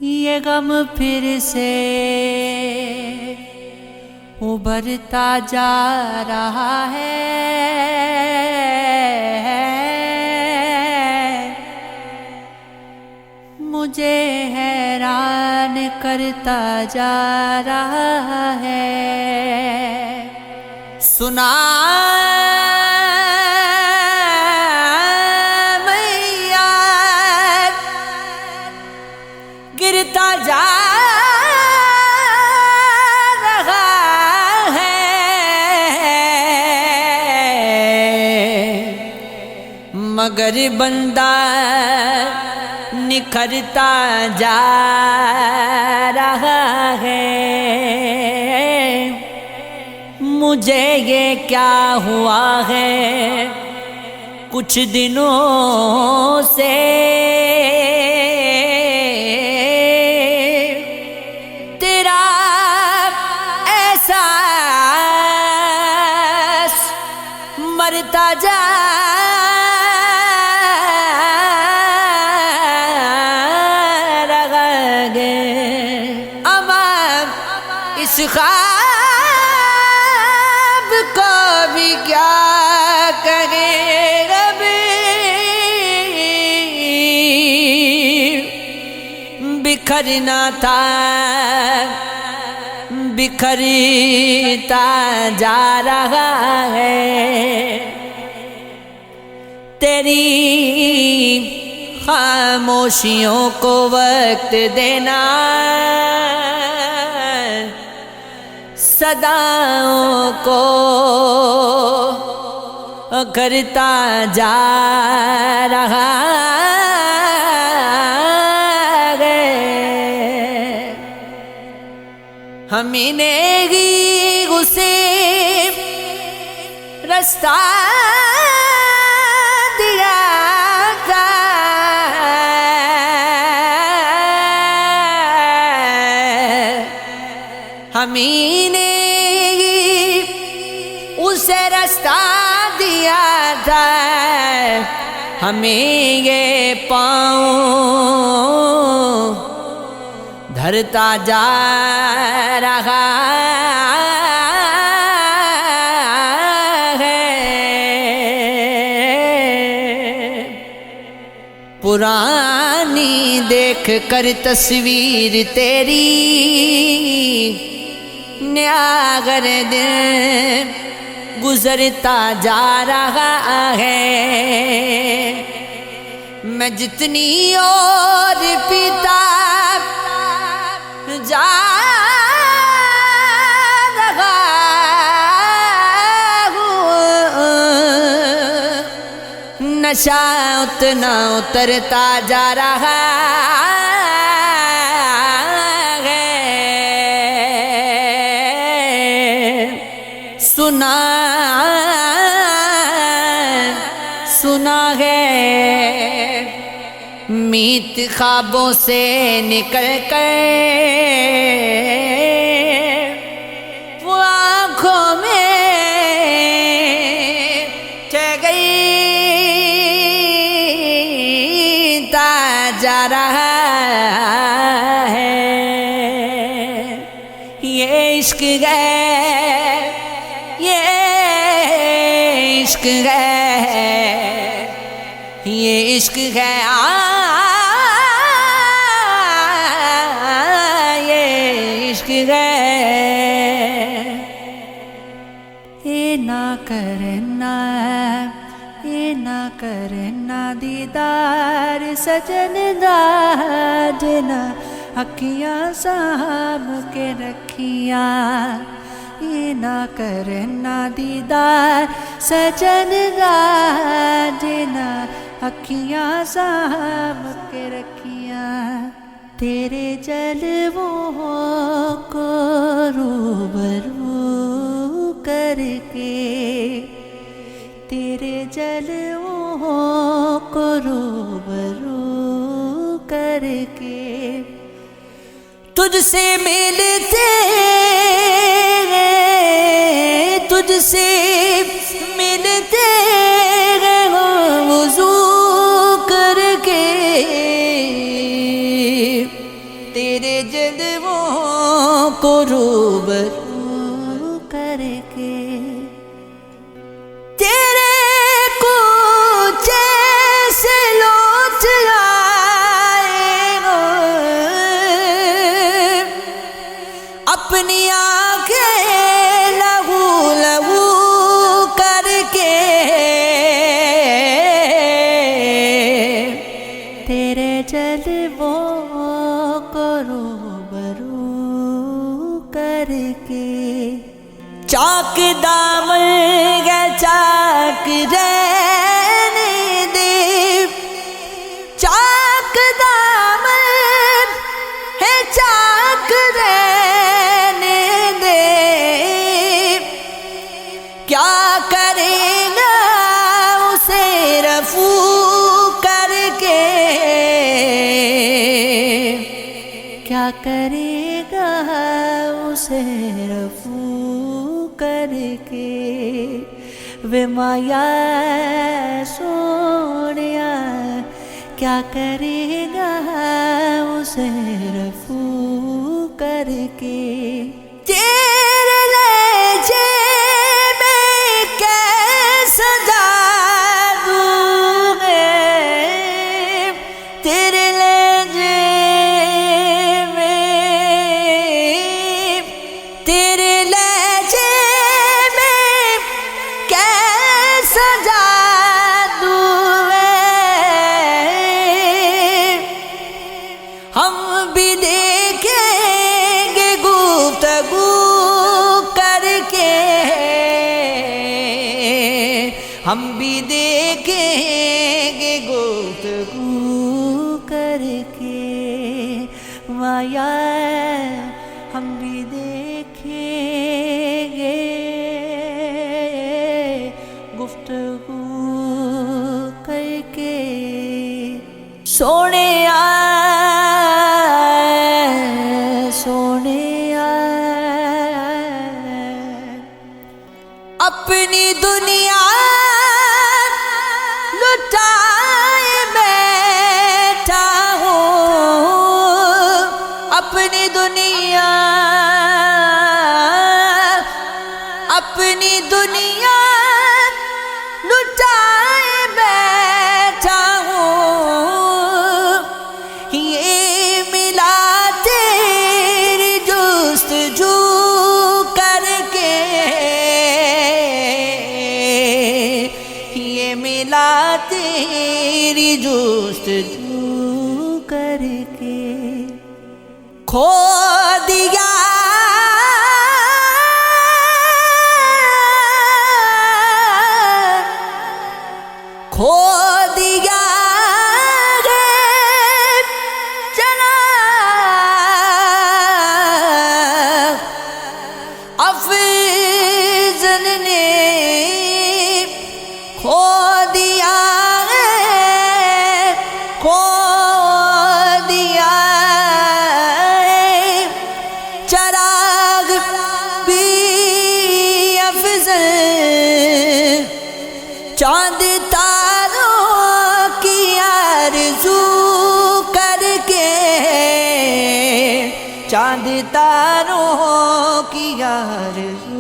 یہ غم پھر سے ابھرتا جا رہا ہے، مجھے حیران کرتا جا رہا ہے۔ سنا گرتا جا رہا ہے، مگر بندہ نکھرتا جا رہا ہے۔ مجھے یہ کیا ہوا ہے کچھ دنوں سے، مرتا جا رہا ہے۔ اب اس خواب کو بھی کیا کہے، بکھرنا تھا بکھرتا جا رہا ہے۔ تیری خاموشیوں کو وقت دینا، صداؤں کو کرتا جا رہا ہے۔ ہمیں نے ہی اسے رستہ دیا تھا، ہمیں نے ہی اسے رستہ دیا تھا، ہمیں یہ پاؤں دھرتا جا رہا ہے۔ پرانی دیکھ کر تصویر تیری نیا گرد گزرتا جا رہا ہے۔ میں جتنی اور پیتا جا رہا ہوں، نشہ اتنا اترتا جا رہا ہے۔ سنا ہے میت خوابوں سے نکل کر وہ آنکھوں میں ٹھہ گئی جا رہا ہے۔ یہ عشق ہے، یہ عشق ہے، یہ عشق ہے، یہ عشق ہے۔ یہ نہ کرنا، یہ نہ کرنا دیدار سجن دا جنا اکھیاں سام کے رکھیاں، یہ نہ کرنا دیدار سجن دا جنا اکھیاں سام کے رکھیاں۔ تیرے جلووں کو روبرو کر کے، تیرے جلووں کو روبرو کر کے، تجھ سے ملتے تجھ سے ملتے وضو کر کے، تیرے جلووں کو روبرو کر کے، تیرے کوچے سے لوٹ آئے ہو، اپنی آنکھیں لہو لہو کر کے، تیرے جلووں کو روبرو کر کے، چاک دامن گے چاک رہنے دے، چاک دامن ہے چاک رہنے دے، کیا کرے گا اسے رفو کر کے، کیا کرے گا اسے رفو کر کے، وے مایا سونیا کیا کرے گا اسے رفو کر کے، تیرے لہجے میں کیسا جادو ہے، تیرے لہجے میں، تیرے لہجے میں کیسا جادو ہے، ہم بھی دیکھیں گے گفتگو کر کے، ہم بھی دیکھیں گے گفتگو کر کے، مایا ہم بھی دیکھیں گے گفتگو کر کے، سونے اپنی دنیا لٹائے بیٹھا ہوں، اپنی دنیا، اپنی دنیا لٹائے بیٹھا ہوں، یہ ملا تیری جستجو کر کے، یہ ملا تیری جستجو کر کے، کھو دیا کھو دیا ہے چلا افضل نے، کھو دیا ہے، کھو دیا ہے چراغ بھی افضل، چاند تاروں کی آرزو کر کے، چاند تاروں کی آرزو